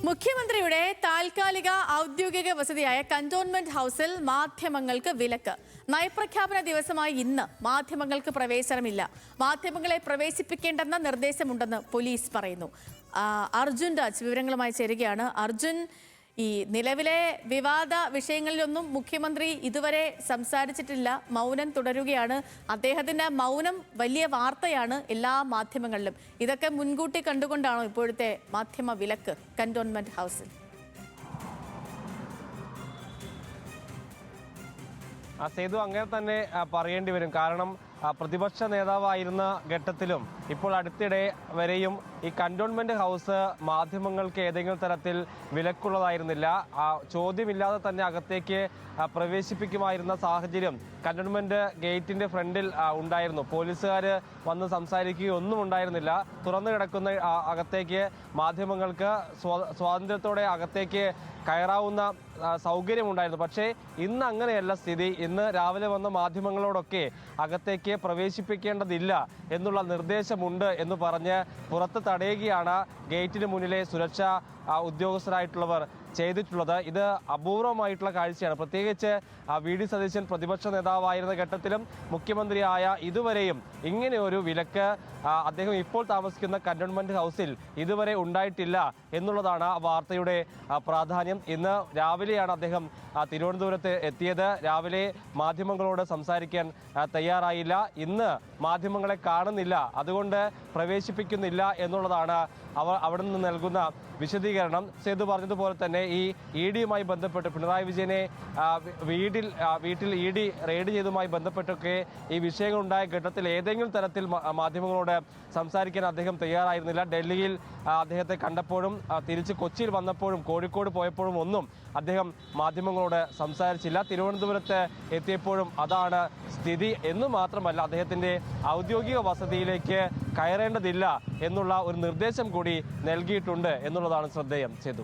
മുഖ്യമന്ത്രിയുടെ താൽക്കാലിക ഔദ്യോഗിക വസതിയായ കന്റോൺമെന്റ് ഹൗസിൽ മാധ്യമങ്ങൾക്ക് വിലക്ക്. നയപ്രഖ്യാപന ദിവസമായ ഇന്ന് മാധ്യമങ്ങൾക്ക് പ്രവേശനമില്ല. മാധ്യമങ്ങളെ പ്രവേശിപ്പിക്കേണ്ടെന്ന നിർദ്ദേശമുണ്ടെന്ന് പോലീസ് പറയുന്നു. അർജുൻ രാജ് വിവരങ്ങളുമായി ചേരുകയാണ്. അർജുൻ, ഈ നിലവിലെ വിവാദ വിഷയങ്ങളിലൊന്നും മുഖ്യമന്ത്രി ഇതുവരെ സംസാരിച്ചിട്ടില്ല, മൗനം തുടരുകയാണ്. അദ്ദേഹത്തിന്റെ മൗനം വലിയ വാർത്തയാണ് എല്ലാ മാധ്യമങ്ങളിലും. ഇതൊക്കെ മുൻകൂട്ടി കണ്ടുകൊണ്ടാണോ ഇപ്പോഴത്തെ മാധ്യമ വിലക്ക് കന്റോൺമെന്റ് ഹൗസിൽ? സേതു, അങ്ങനെ തന്നെ പറയേണ്ടി വരും. കാരണം പ്രതിപക്ഷ നേതാവായിരുന്ന ഘട്ടത്തിലും ഇപ്പോൾ അടുത്തിടെ വരെയും ഈ കന്റോൺമെന്റ് ഹൗസ് മാധ്യമങ്ങൾക്ക് ഏതെങ്കിലും തരത്തിൽ വിലക്കുള്ളതായിരുന്നില്ല. ചോദ്യമില്ലാതെ തന്നെ അകത്തേക്ക് പ്രവേശിപ്പിക്കുമായിരുന്ന സാഹചര്യം കന്റോൺമെന്റ് ഗേറ്റിന്റെ ഫ്രണ്ടിൽ ഉണ്ടായിരുന്നു. പോലീസുകാർ വന്ന് സംസാരിക്കുകയോ ഒന്നും ഉണ്ടായിരുന്നില്ല. തുറന്നു കിടക്കുന്ന അകത്തേക്ക് മാധ്യമങ്ങൾക്ക് സ്വാതന്ത്ര്യത്തോടെ അകത്തേക്ക് കയറാവുന്ന സൗകര്യമുണ്ടായിരുന്നു. പക്ഷേ ഇന്ന് അങ്ങനെയല്ല സ്ഥിതി. ഇന്ന് രാവിലെ വന്ന മാധ്യമങ്ങളോടൊക്കെ അകത്തേക്ക് പ്രവേശിപ്പിക്കേണ്ടതില്ല എന്നുള്ള നിർദ്ദേശമുണ്ട് എന്ന് പറഞ്ഞ് പുറത്ത് തടയുകയാണ് ഗേറ്റിന് മുന്നിലെ സുരക്ഷാ ഉദ്യോഗസ്ഥരായിട്ടുള്ളവർ ചെയ്തിട്ടുള്ളത്. ഇത് അപൂർവമായിട്ടുള്ള കാഴ്ചയാണ്. പ്രത്യേകിച്ച് വി.ഡി. സതീശൻ പ്രതിപക്ഷ നേതാവായിരുന്ന ഘട്ടത്തിലും മുഖ്യമന്ത്രിയായ ഇതുവരെയും ഇങ്ങനെ ഒരു വിലക്ക് അദ്ദേഹം ഇപ്പോൾ താമസിക്കുന്ന കന്റോൺമെന്റ് ഹൗസിൽ ഇതുവരെ ഉണ്ടായിട്ടില്ല എന്നുള്ളതാണ് വാർത്തയുടെ പ്രാധാന്യം. ഇന്ന് രാവിലെയാണ് അദ്ദേഹം തിരുവനന്തപുരത്ത് എത്തിയത്. രാവിലെ മാധ്യമങ്ങളോട് സംസാരിക്കാൻ തയ്യാറായില്ല. ഇന്ന് മാധ്യമങ്ങളെ കാണുന്നില്ല, അതുകൊണ്ട് പ്രവേശിപ്പിക്കുന്നില്ല എന്നുള്ളതാണ് അവിടെ നിന്ന് നൽകുന്ന വിശദീകരണം. സേതു പറഞ്ഞതുപോലെ തന്നെ ഈ ഇഡിയുമായി ബന്ധപ്പെട്ട് പിണറായി വിജയനെ വീട്ടിൽ ഇഡി റെയ്ഡ് ചെയ്തതുമായി ബന്ധപ്പെട്ടൊക്കെ ഈ വിഷയങ്ങളുണ്ടായ ഘട്ടത്തിൽ ഏതെങ്കിലും തരത്തിൽ മാധ്യമങ്ങളോട് സംസാരിക്കാൻ അദ്ദേഹം തയ്യാറായിരുന്നില്ല. ഡൽഹിയിൽ അദ്ദേഹത്തെ കണ്ടപ്പോഴും തിരിച്ച് കൊച്ചിയിൽ വന്നപ്പോഴും കോഴിക്കോട് പോയപ്പോഴും ഒന്നും അദ്ദേഹം മാധ്യമങ്ങളോട് സംസാരിച്ചില്ല. തിരുവനന്തപുരത്ത് എത്തിയപ്പോഴും അതാണ് സ്ഥിതി എന്ന് മാത്രമല്ല, അദ്ദേഹത്തിൻ്റെ ഔദ്യോഗിക വസതിയിലേക്ക് കയറേണ്ടതില്ല എന്നുള്ള ഒരു നിർദ്ദേശം കൂടി നൽകിയിട്ടുണ്ട് എന്നുള്ളതാണ് ശ്രദ്ധേയം. ചെയ്തു.